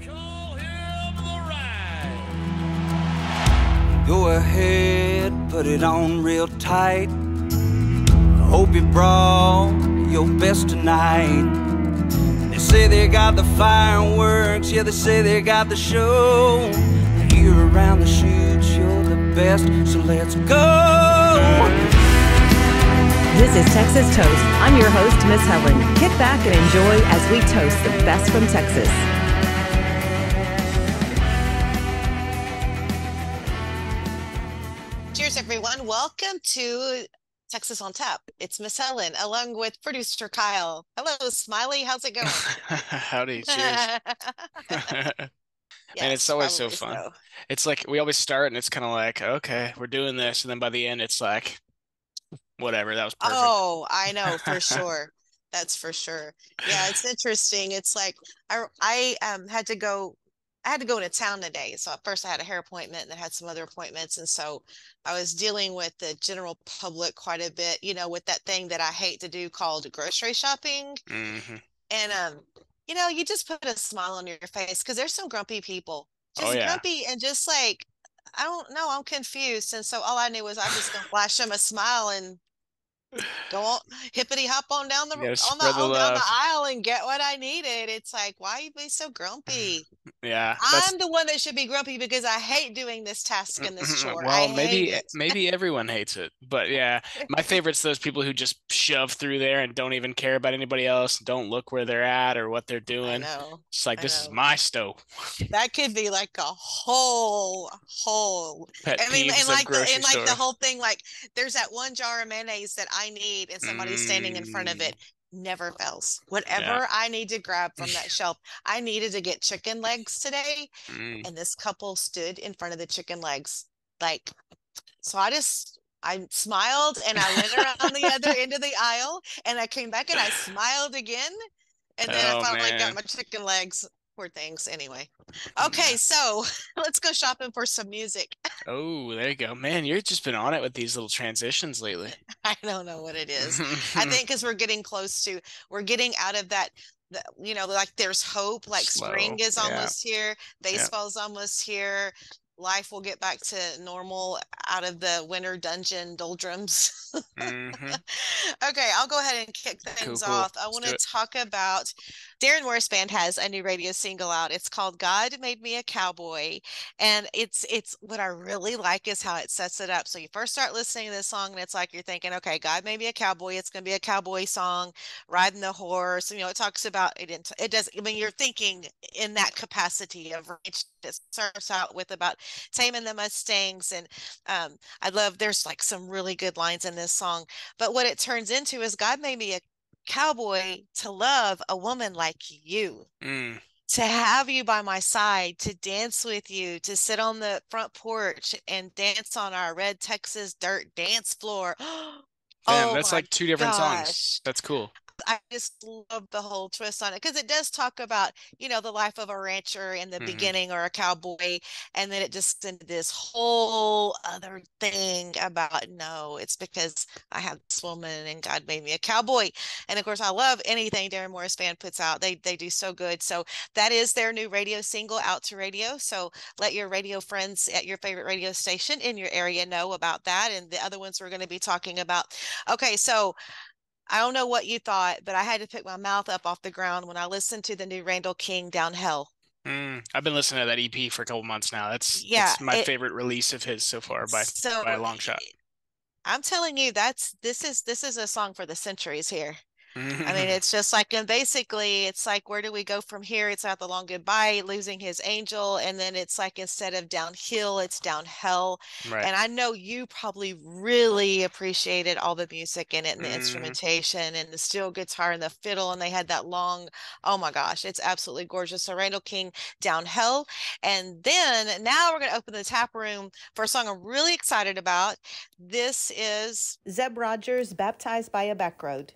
Call him the ride. Go ahead, put it on real tight. I hope you brought your best tonight. They say they got the fireworks, yeah, they say they got the show. Here around the chutes, you're the best, so let's go. This is Texas Toast. I'm your host, Miss Helen. Kick back and enjoy as we toast the best from Texas. Cheers, everyone. Welcome to Texas on Tap. It's Miss Helen, along with producer Kyle. Hello, Smiley. How's it going? Howdy, cheers. And Yes, it's always so probably fun. so. It's like we always start and it's kind of like, okay, we're doing this. And then by the end, it's like, whatever, that was perfect. Oh, I know for sure. That's for sure. Yeah, it's interesting. It's like I had to go. I had to go into town today. So at first I had a hair appointment and then had some other appointments. And so I was dealing with the general public quite a bit, you know, with that thing that I hate to do called grocery shopping. hmm And you just put a smile on your face because there's some grumpy people. Oh Just yeah. grumpy and just like, I don't know, I'm confused. And so all I knew was I'm just gonna flash them a smile and go on hippity hop on down the You gotta on the spread the on down the love. aisle and get what I needed. It's like, why you be so grumpy? Yeah, that's I'm the one that should be grumpy because I hate doing this task and this chore. I well, hate maybe everyone hates it. But yeah, it. my favorite's those people who just shove through there and don't even care about anybody else, don't look where they're at or what they're I doing. know. It's like I this is know. my stove. That could be like a whole. Pet I mean, peeves of and grocery like the store. whole thing, like there's that one jar of mayonnaise that I need, and somebody's standing in front of Mm, it. Never fails. yeah. Whatever I need to grab from that shelf, I needed to get chicken legs today, Mm. and this couple stood in front of the chicken legs, like so. I smiled and I went around the other end of the aisle, and I came back and I smiled again, and then I Oh finally got man. my chicken legs. Poor things. Anyway. Yeah. Okay, so let's go shopping for some music. Oh, there you go. Man, you've just been on it with these little transitions lately. I don't know what it is. I think because we're getting out of that, like there's hope, like spring Slow. is Yeah. almost here, Yeah. baseball's almost here, life will get back to normal out of the winter dungeon doldrums. hmm Okay, I'll go ahead and kick Cool, things cool. off. I Let's want do to it. talk about Darrin Morris Band has a new radio single out. It's called God Made Me a Cowboy. And it's what I really like is how it sets it up. So you first start listening to this song and it's like you're thinking, okay, God made me a cowboy. It's gonna be a cowboy song, riding the horse. It talks about it does, I mean, you're thinking in that capacity of range. It starts out with about taming the Mustangs and I love there's like some really good lines in this song. But what it turns into is God made me a cowboy to love a woman like you, Mm. to have you by my side, to dance with you, to sit on the front porch and dance on our red Texas dirt dance floor. Damn, Oh that's my like two different songs. gosh. That's cool. I just love the whole twist on it because it does talk about, the life of a rancher in the hmm beginning or a cowboy. And then it just into this whole other thing about, no, it's because I have this woman and God made me a cowboy. And of course, I love anything Darrin Morris Band puts out. They do so good. So that is their new radio single out to radio. So let your radio friends at your favorite radio station in your area know about that and the other ones we're going to be talking about. Okay, so I don't know what you thought, but I had to pick my mouth up off the ground when I listened to the new Randall King Down Hell. I've been listening to that EP for a couple months now. Yeah, It's my favorite release of his so far by so a long shot. I'm telling you, this is a song for the centuries here. I mean, hmm it's just like, and basically, it's like, where do we go from here? It's not the long goodbye, losing his angel. And then it's like, instead of downhill, it's down hell. Right. And I know you probably really appreciated all the music in it and the hmm instrumentation and the steel guitar and the fiddle. And they had that long, oh my gosh, it's absolutely gorgeous. So Randall King, Down Hell. And then now we're going to open the tap room for a song I'm really excited about. This is Zebb Rogers, Baptized by a Backroad.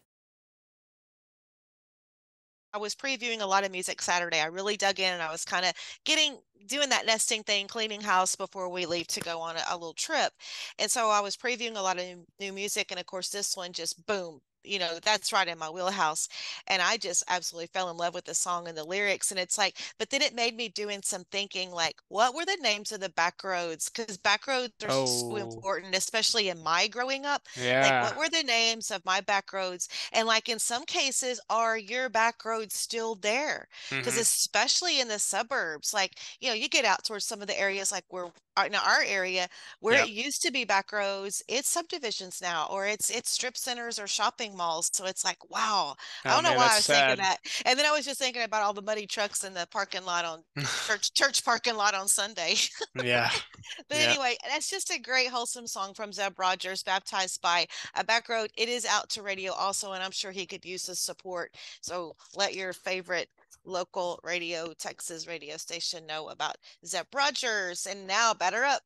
I was previewing a lot of music Saturday. I really dug in and I was kind of doing that nesting thing, cleaning house before we leave to go on a little trip. And so I was previewing a lot of new music. And of course, this one just boom, that's right in my wheelhouse. And I just absolutely fell in love with the song and the lyrics. And it's like, but then it made me doing some thinking, like, what were the names of the back roads? Because back roads are so Oh, important, especially in my growing up. Like, yeah. what were the names of my back roads? And like in some cases, are your back roads still there? Because Hmm. especially in the suburbs, like, you get out towards some of the areas like where in our area where it Yep. used to be back roads, it's subdivisions now, or it's strip centers or shopping malls. So it's like, wow, I Oh don't know man, why that's I was thinking sad. that. And then I was just thinking about all the muddy trucks in the parking lot on church parking lot on Sunday. Yeah. But Yeah. anyway, that's just a great wholesome song from Zebb Rogers, Baptized by a Back Road. It is out to radio also, and I'm sure he could use the support. So let your favorite local radio, Texas radio station know about Zebb Rogers. And now batter up.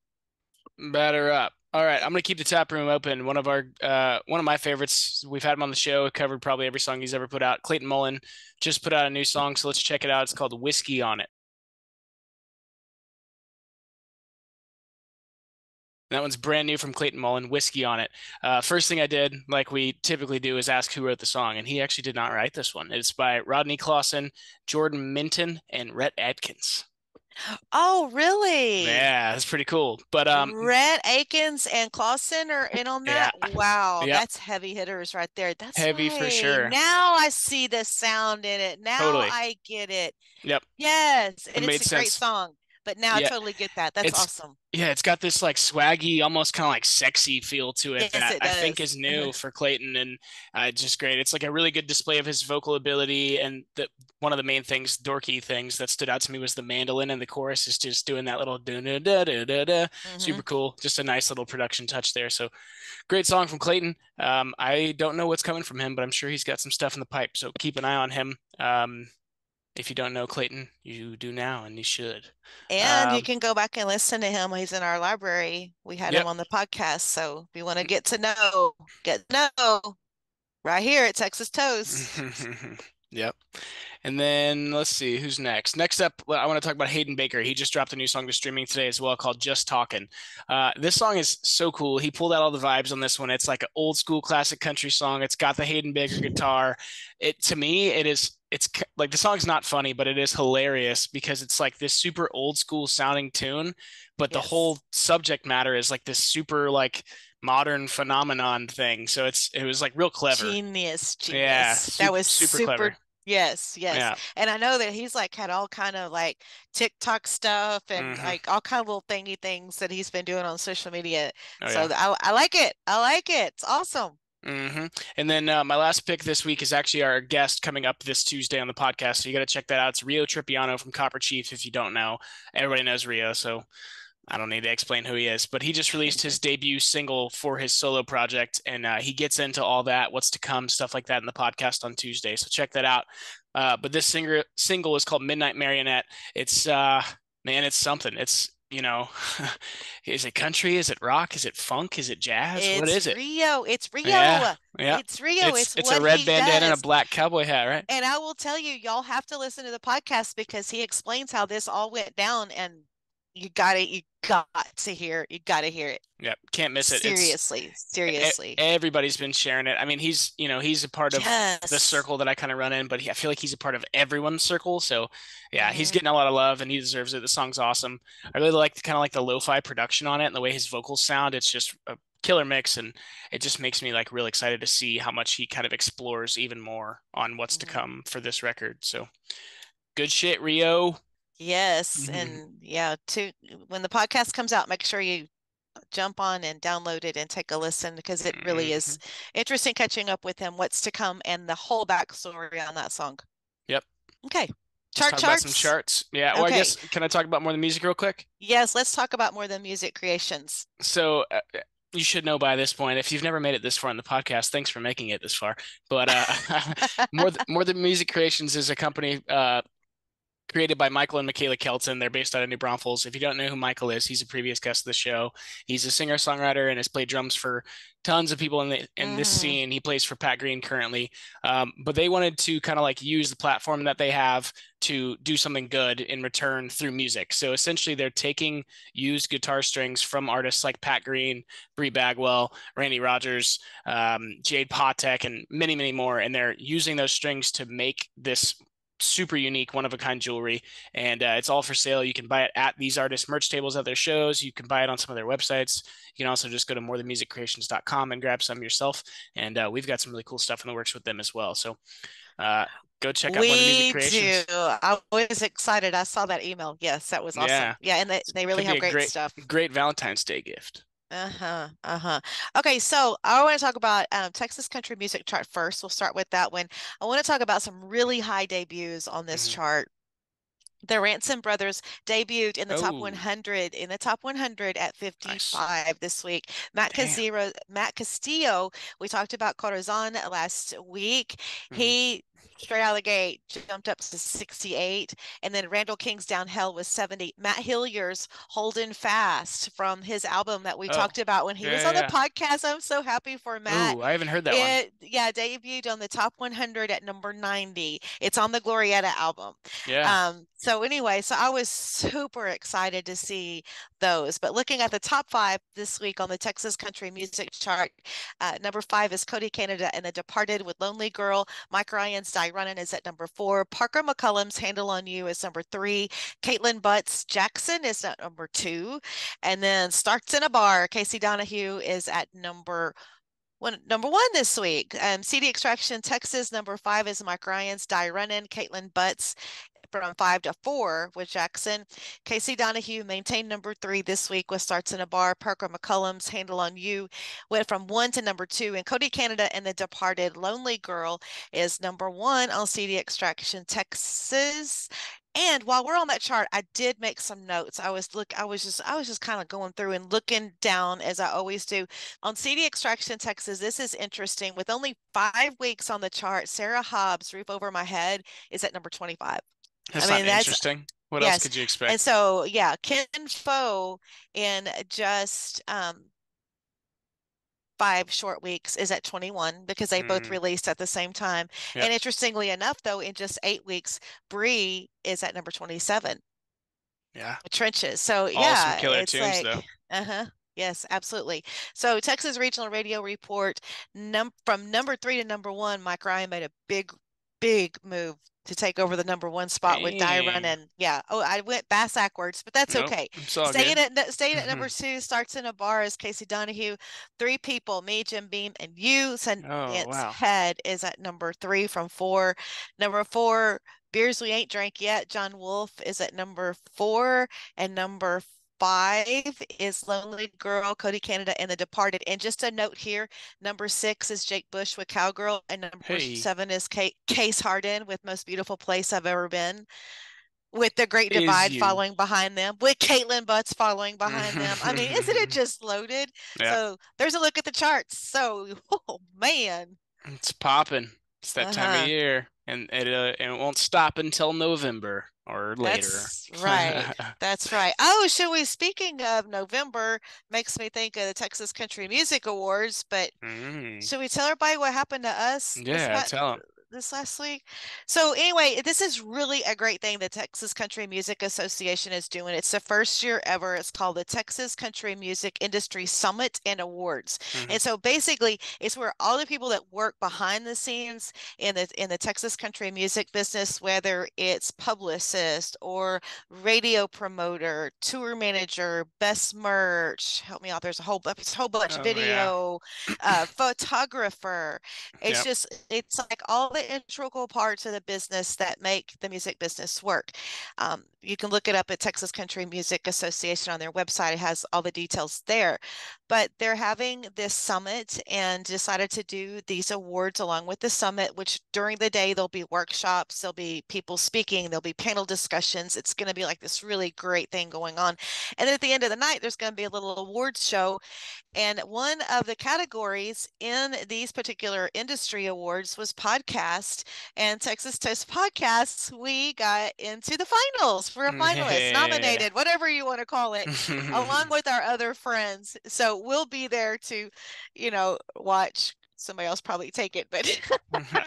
Batter up. All right, I'm gonna keep the tap room open. One of my favorites. We've had him on the show. Covered probably every song he's ever put out. Clayton Mullen just put out a new song, so let's check it out. It's called "Whiskey on It." That one's brand new from Clayton Mullen, "Whiskey on It." First thing I did, like we typically do, is ask who wrote the song, and he actually did not write this one. It's by Rodney Clawson, Jordan Minton, and Rhett Adkins. Oh, really? Yeah, that's pretty cool. But Rhett Akins and Clausen are in on yeah, that. Wow, yep, that's heavy hitters right there. That's heavy for why sure. now I see the sound in it. Now Totally. I get it. Yep, Yes, it and it's made a great sense. song. But now I Yeah, totally get that. That's it's awesome. yeah, it's got this like swaggy, almost kind of like sexy feel to it Yes, that it I think does. is new for Clayton, and just great. It's like a really good display of his vocal ability, and one of the main things, dorky things that stood out to me was the mandolin and the chorus is just doing that little da da da da da da. Hmm. Super cool, just a nice little production touch there. So great song from Clayton. I don't know what's coming from him, but I'm sure he's got some stuff in the pipe. So keep an eye on him. If you don't know Clayton, you do now, and you should. And you Um, can go back and listen to him. He's in our library. We had him yep. on the podcast. So if you want to get to know right here at Texas Toast. Yep. And then let's see who's next. Next up, well, I want to talk about Hayden Baker. He just dropped a new song to streaming today as well called Just Talking. This song is so cool. He pulled out all the vibes on this one. It's like an old school classic country song. It's got the Hayden Baker guitar. It to me, it's like the song's not funny, but it is hilarious because it's like this super old school sounding tune, but the whole Yes. subject matter is like this super like modern phenomenon thing. So it was like real clever. Genius, Yeah, genius. That super was super super. clever. Yes, yes. Yeah. And I know that he's like had all kind of like TikTok stuff and Hmm. like all kind of little thingy things that he's been doing on social media. Oh So yeah. I like it. I like it. It's awesome. Hmm. And then my last pick this week is actually our guest coming up this Tuesday on the podcast. So you got to check that out. It's Rio Tripiano from Copper Chief. If you don't know, everybody knows Rio, so I don't need to explain who he is. But he just released his debut single for his solo project, and he gets into all that, what's to come, stuff like that in the podcast on Tuesday. So check that out. But this single is called Midnight Marionette. It's man, it's something. It's is it country? Is it rock? Is it funk? Is it jazz? What It's is it? Rio. It's Yeah, Rio. yeah. It's Rio. It's It's it's a what red he bandana and a does. black cowboy hat, right? And I will tell you, y'all have to listen to the podcast because he explains how this all went down and you got to hear it. Yeah, can't miss it. Seriously, seriously. Everybody's been sharing it. I mean, he's a part of the Yes. circle that I kind of run in, but I feel like he's a part of everyone's circle. So yeah, he's Hmm. getting a lot of love and he deserves it. The song's awesome. I really like kind of like the lo-fi production on it and the way his vocals sound. It's just a killer mix, and it just makes me like real excited to see how much he kind of explores even more on what's to Hmm. come for this record. So good shit, Rio. Yes, and yeah, when the podcast comes out, make sure you jump on and download it and take a listen because it really is Mhm. interesting catching up with him, what's to come, and the whole backstory on that song. Yep. Okay. Let's Chart talk about some charts. charts. Yeah. Well, I Okay. guess can I talk about more of the music real quick? Yes, let's talk about more than music creations. So you should know by this point, if you've never made it this far in the podcast, thanks for making it this far. But more than music creations is a company created by Michael and Michaela Kelton. They're based out of New Braunfels. If you don't know who Michael is, he's a previous guest of the show. He's a singer-songwriter and has played drums for tons of people in this scene. He plays for Pat Green currently. But they wanted to kind of like use the platform that they have to do something good in return through music. So essentially they're taking used guitar strings from artists like Pat Green, Bree Bagwell, Randy Rogers, Jade Patek, and many, many more. And they're using those strings to make this super unique, one of a kind jewelry. And it's all for sale. You can buy it at these artists' merch tables at their shows. You can buy it on some of their websites. You can also just go to morethanmusiccreations.com and grab some yourself. And we've got some really cool stuff in the works with them as well. So go check out More Than Music Creations. We do. I was excited. I saw that email. Yes, that was awesome. Yeah, and they really have great stuff. Great Valentine's Day gift. Okay, so I want to talk about Texas Country Music Chart first. We'll start with that one. I want to talk about some really high debuts on this chart. The Ransom Brothers debuted in the top 100 at 55 this week. Matt Castillo, we talked about Corazon last week. He straight out of the gate jumped up to 68, and then Randall King's Downhill was 70. Matt Hilliard's Holding Fast from his album that we talked about when he was on the podcast. I'm so happy for Matt. I haven't heard that one. Yeah, debuted on the top 100 at number 90. It's on the Glorietta album. So anyway, so I was super excited to see those. But looking at the top 5 this week on the Texas Country Music Chart, number 5 is Cody Canada and The Departed with Lonely Girl. Mike Ryan's Die Running is at number 4. Parker McCullum's Handle on You is number 3. Caitlin Butts Jackson is at number 2. And then Starts in a Bar, Casey Donahue is at number 1 this week. CD Extraction Texas, number 5 is Mike Ryan's Die Running. Caitlin Butts from 5 to 4 with Jackson. Casey Donahue maintained number 3 this week with Starts in a Bar. Parker McCullum's Handle on You went from 1 to number 2. And Cody Canada and The Departed Lonely Girl is number 1 on CD Extraction Texas. And while we're on that chart, I did make some notes. I was just kind of going through and looking down as I always do. On CD Extraction Texas, this is interesting. With only 5 weeks on the chart, Sarah Hobbs' Roof Over My Head is at number 25. That's interesting. What else could you expect? And so, Ken Fo in just 5 short weeks is at 21 because they both released at the same time. And interestingly enough, though, in just 8 weeks, Bree is at number 27. Yeah. Trenches. So, all some killer tunes, though. Yes, absolutely. So Texas Regional Radio Report, from number 3 to number 1, Mike Ryan made a big move to take over the number 1 spot with Die Running. I went backwards, but that's okay. Staying at number 2, Starts in a Bar is Casey Donahue. 3 people, me, Jim Beam, and you. Head is at number 3 from 4. Number 4, Beers We Ain't Drank Yet, John Wolfe is at number 4, and number 5 is Lonely Girl, Cody Canada, and The Departed. And just a note here, number 6 is Jake Bush with Cowgirl, and number 7 is Case Harden with Most Beautiful Place I've Ever Been, with The Great Divide following behind them, with Caitlin Butts following behind them. I mean, isn't it just loaded? So there's a look at the charts. So, man. It's popping. It's that time of year. And it won't stop until November or later. That's right. That's right. Oh, speaking of November, makes me think of the Texas Country Music Awards, but should we tell everybody what happened to us? Tell them. This last week. So anyway, this is really a great thing the Texas Country Music Association is doing. It's the first year ever. It's called the Texas Country Music Industry Summit and Awards. And so basically it's where all the people that work behind the scenes in the Texas country music business, whether it's publicist or radio promoter, tour manager, best merch, help me out, there's a whole bunch, video, photographer. It's like all the integral parts of the business that make the music business work. You can look it up at Texas Country Music Association on their website. It has all the details there. But they're having this summit and decided to do these awards along with the summit, which during the day there'll be workshops, there'll be people speaking, there'll be panel discussions. It's going to be like this really great thing going on. And then at the end of the night, there's going to be a little awards show. And one of the categories in these particular industry awards was podcast. Podcast and Texas Toast Podcasts, we got into the finals for a finalist, nominated, whatever you want to call it, along with our other friends. So we'll be there to, watch somebody else probably take it, but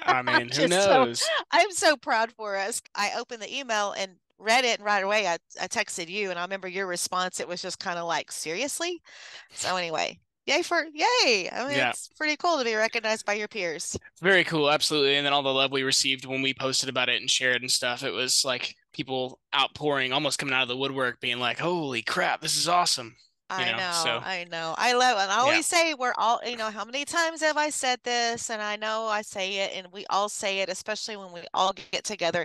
I mean, who knows? I'm so proud for us. I opened the email and read it, and right away I texted you, and I remember your response. It was just kind of like, seriously? So anyway, yay. I mean, it's pretty cool to be recognized by your peers. Very cool, absolutely. And then all the love we received when we posted about it and shared and stuff, it was like people outpouring, almost coming out of the woodwork, being like, holy crap, this is awesome. I know. I love it. And I always say we're all, how many times have I said this? And I know I say it, and we all say it, especially when we all get together.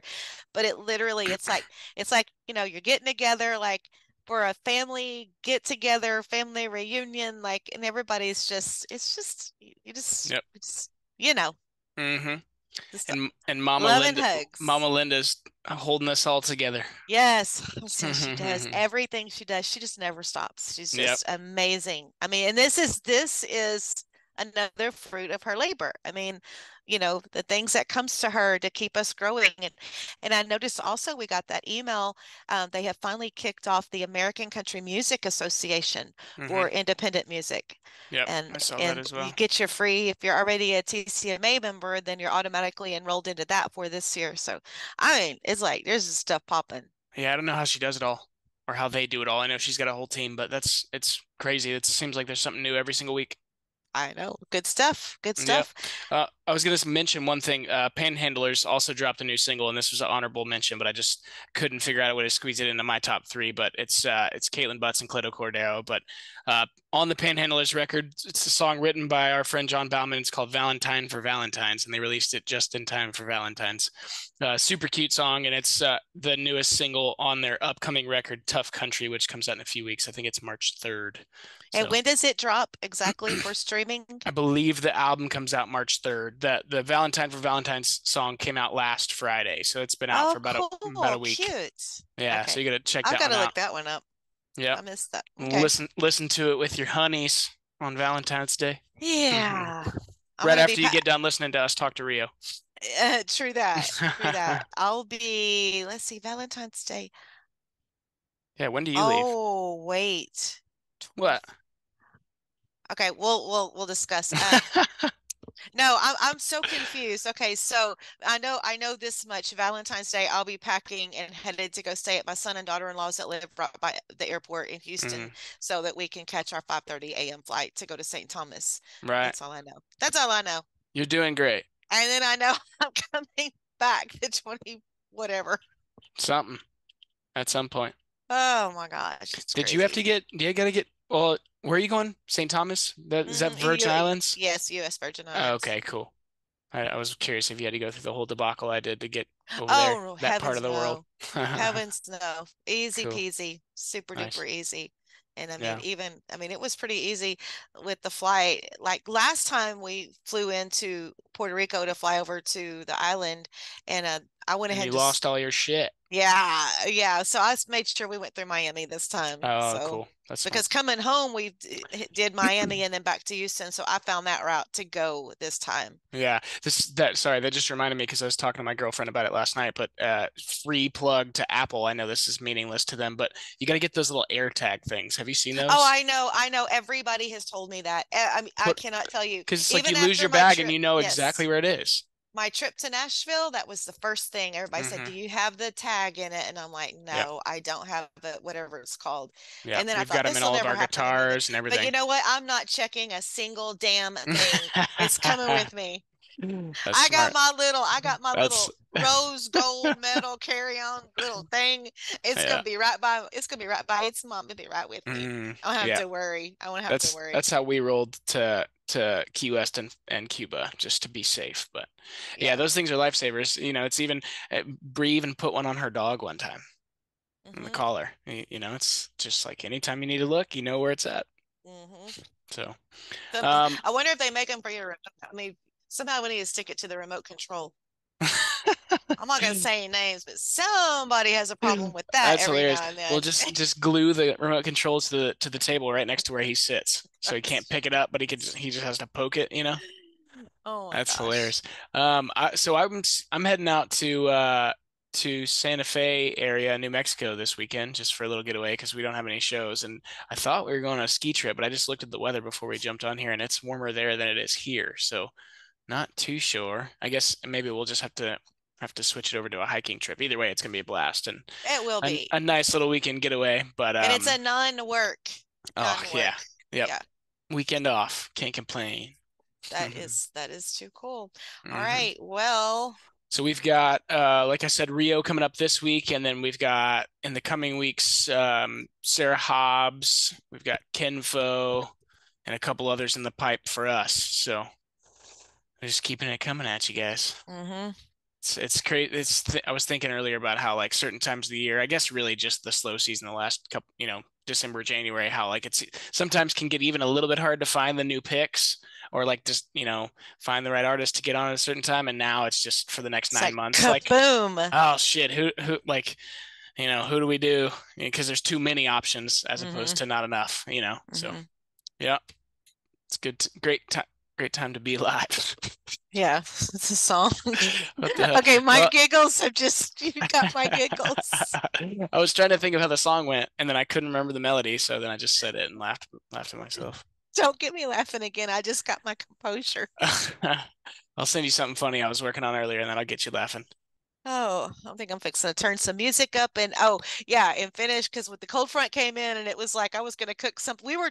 But it literally, it's like, you're getting together like for a family get together, family reunion, like, and everybody's just, Mm-hmm. And love and hugs. Mama Linda's holding us all together. Yes, she does everything she does. She just never stops. She's just amazing. I mean, and this is another fruit of her labor. I mean, the things that comes to her to keep us growing. And I noticed also we got that email. They have finally kicked off the American Country Music Association for independent music. Yep, and I saw that as well. You get your free, if you're already a TCMA member, then you're automatically enrolled into that for this year. So, I mean, it's like there's this stuff popping. Yeah, I don't know how she does it all or how they do it all. I know she's got a whole team, but it's crazy. It seems like there's something new every single week. I know. Good stuff. Yep. I was going to mention one thing. Panhandlers also dropped a new single, and this was an honorable mention, but I just couldn't figure out a way to squeeze it into my top three. But it's Caitlin Butts and Cleto Cordero. But on the Panhandlers record, it's a song written by our friend John Bauman. It's called Valentine for Valentine's, and they released it just in time for Valentine's. Super cute song, and it's the newest single on their upcoming record, Tough Country, which comes out in a few weeks. I think it's March 3rd. And when does it drop exactly for streaming? I believe the album comes out March 3rd. The Valentine for Valentine's song came out last Friday, so it's been out for about a week. Cute. Yeah, okay. So you got to check that one out. I've got to look that one up. Yeah. I missed that. Okay. Listen to it with your honeys on Valentine's Day. Yeah. Right after you get done listening to us talk to Rio. True that. I'll be, let's see, Valentine's Day. Yeah, when do you leave? Oh, wait. What? Okay, we'll discuss. No, I'm so confused. Okay, so I know this much. Valentine's Day, I'll be packing and headed to go stay at my son and daughter-in-law's that live right by the airport in Houston, so that we can catch our 5:30 a.m. flight to go to St. Thomas. Right. That's all I know. You're doing great. And then I know I'm coming back the 20 whatever. Something at some point. Oh my gosh. Did you have to get? Do you got to get? Well, where are you going? St. Thomas? Is that Virgin Islands? Yes, U.S. Virgin Islands. Oh, okay, cool. I was curious if you had to go through the whole debacle I did to get over there, that part of the world. Heavens no. Easy Cool. peasy. Super Nice. duper easy. And I mean, it was pretty easy with the flight. Like last time we flew into Puerto Rico to fly over to the island, and I went ahead and and lost all your shit. Yeah. So I made sure we went through Miami this time. Oh, so, cool. That's because fun. coming home, we did Miami and then back to Houston. So I found that route to go this time. Yeah. Sorry, that just reminded me because I was talking to my girlfriend about it last night, but free plug to Apple. I know this is meaningless to them, but you got to get those little AirTag things. Have you seen those? Oh, I know. Everybody has told me that. I mean, I cannot tell you. Because it's like you lose your bag and you know exactly where it is. My trip to Nashville, that was the first thing everybody said, do you have the tag in it? And I'm like, no, I don't have it, whatever it's called. Yeah, and then we've got them in all of our guitars and everything. But you know what? I'm not checking a single damn thing. It's coming with me. I got my little rose gold medal carry-on little thing. It's gonna be right by its mom. It'll be right with me. I don't have to worry. I won't have to worry. That's how we rolled to Key West and Cuba, just to be safe. But yeah, those things are lifesavers. You know, it's even Bree even put one on her dog one time in the collar. You know, it's just like anytime you need to look, you know where it's at. So I wonder if they make them for your. I mean, somehow we need to stick it to the remote control. I'm not gonna say names, but somebody has a problem with that. That's every hilarious. now and then. Well, just glue the remote controls to the table right next to where he sits, so he can't pick it up, but he just has to poke it. You know. Oh my That's gosh. hilarious. So I'm heading out to Santa Fe area, New Mexico this weekend just for a little getaway because we don't have any shows. And I thought we were going on a ski trip, but I just looked at the weather before we jumped on here, and it's warmer there than it is here. So not too sure. I guess maybe we'll just have to switch it over to a hiking trip. Either way, it's gonna be a blast and It will a, be. a nice little weekend getaway. But And it's a non-work, oh yeah, non-work. yep, Yeah, weekend off, can't complain. that is too cool. All hmm right. Well, So we've got, like I said, Rio coming up this week, and then we've got in the coming weeks, Sarah Hobbs, we've got Ken Fo, and a couple others in the pipe for us. So we're just keeping it coming at you guys. mm-hmm. It's great. I was thinking earlier about how like certain times of the year, I guess really just the slow season, the last couple, December, January, how like it's sometimes can get even a little bit hard to find the new picks or like just, find the right artist to get on at a certain time. And now it's just for the next It's 9 months, like, kaboom. oh shit, who like, who do we do? Because there's too many options as Mm-hmm. opposed to not enough, So Mm-hmm. yeah, it's good, great time to be alive. Yeah, it's a song. What the hell? Okay, my Well, giggles have just, you got my giggles. I was trying to think of how the song went, and then I couldn't remember the melody, so then I just said it and laughed at myself. Don't get me laughing again. I just got my composure. I'll send you something funny I was working on earlier, and then I'll get you laughing. Oh, I think I'm fixing to turn some music up and oh yeah, and finish because with the cold front came in and it was like I was gonna cook something. We were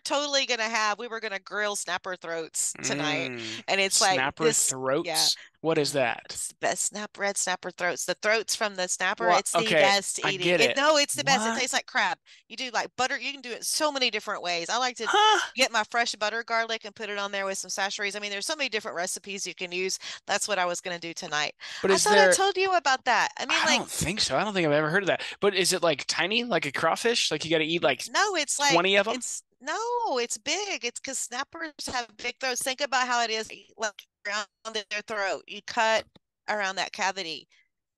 gonna grill snapper throats tonight. And it's like Snapper this, yeah. throats? What is that? It's the best red snapper throats. The throats from the snapper, What? it's the Okay, best I eating. get it. No, it's the best. It What? tastes like crab. You do like butter. You can do it so many different ways. I like to Huh? get my fresh butter garlic and put it on there with some sasheries. I mean, there's so many different recipes you can use. That's what I was going to do tonight. But I is thought I there? told you about that. I mean, I like, don't think so. I don't think I've ever heard of that. But is it like tiny, like a crawfish? Like you got to eat like no, it's like 20 of them? it's no, it's big. It's because snappers have big throats. Think about how it is like around their throat. You cut around that cavity.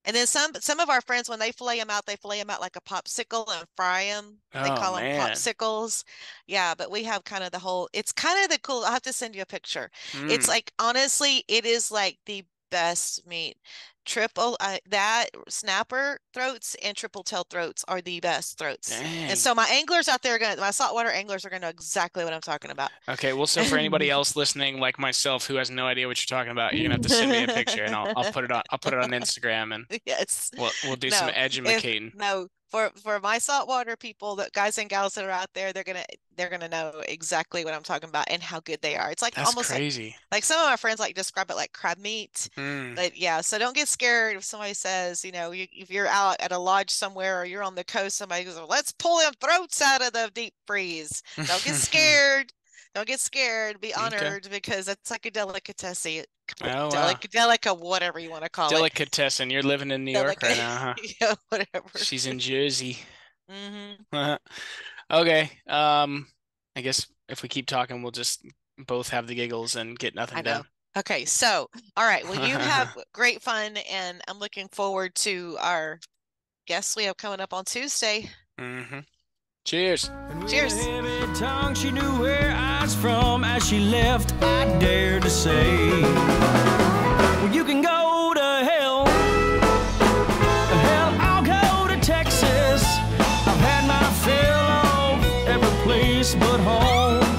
And then some of our friends, when they fillet them out like a popsicle and fry them. They Oh call them man. popsicles. Yeah, but we have kind of the whole, it's kind of the cool. I'll have to send you a picture. It's Mm, like, honestly, it is like the best meat. That snapper throats and triple tail throats are the best throats. And dang. so my saltwater anglers are gonna know exactly what I'm talking about. Okay, well, so for anybody else listening, like myself, who has no idea what you're talking about, you're gonna have to send me a picture, and I'll put it on. I'll put it on Instagram, and Yes. we'll do some No. If edumacating. no for my saltwater people, the guys and gals that are out there, they're gonna know exactly what I'm talking about and how good they are. It's like That's almost crazy. like some of my friends like describe it like crab meat. Mm. But yeah, so don't get scared if somebody says, if you're out at a lodge somewhere or you're on the coast, somebody goes, let's pull them throats out of the deep freeze. Don't get scared. Don't get scared. Be Okay. honored because it's like a delicacy. Oh wow. Delica, whatever you want to call it. Delicatessen. You're living in New York right Delica, now, huh? yeah, whatever. She's in Jersey. Hmm. Okay. I guess if we keep talking, we'll just both have the giggles and get I nothing know. done. Okay, so all right. Well, you have great fun, and I'm looking forward to our guests we have coming up on Tuesday. hmm Cheers. And with Cheers. a heavy tongue, she knew where I was from. As she left, I dared to say, well, you can go to hell. Hell, I'll go to Texas. I've had my fill of every place but home.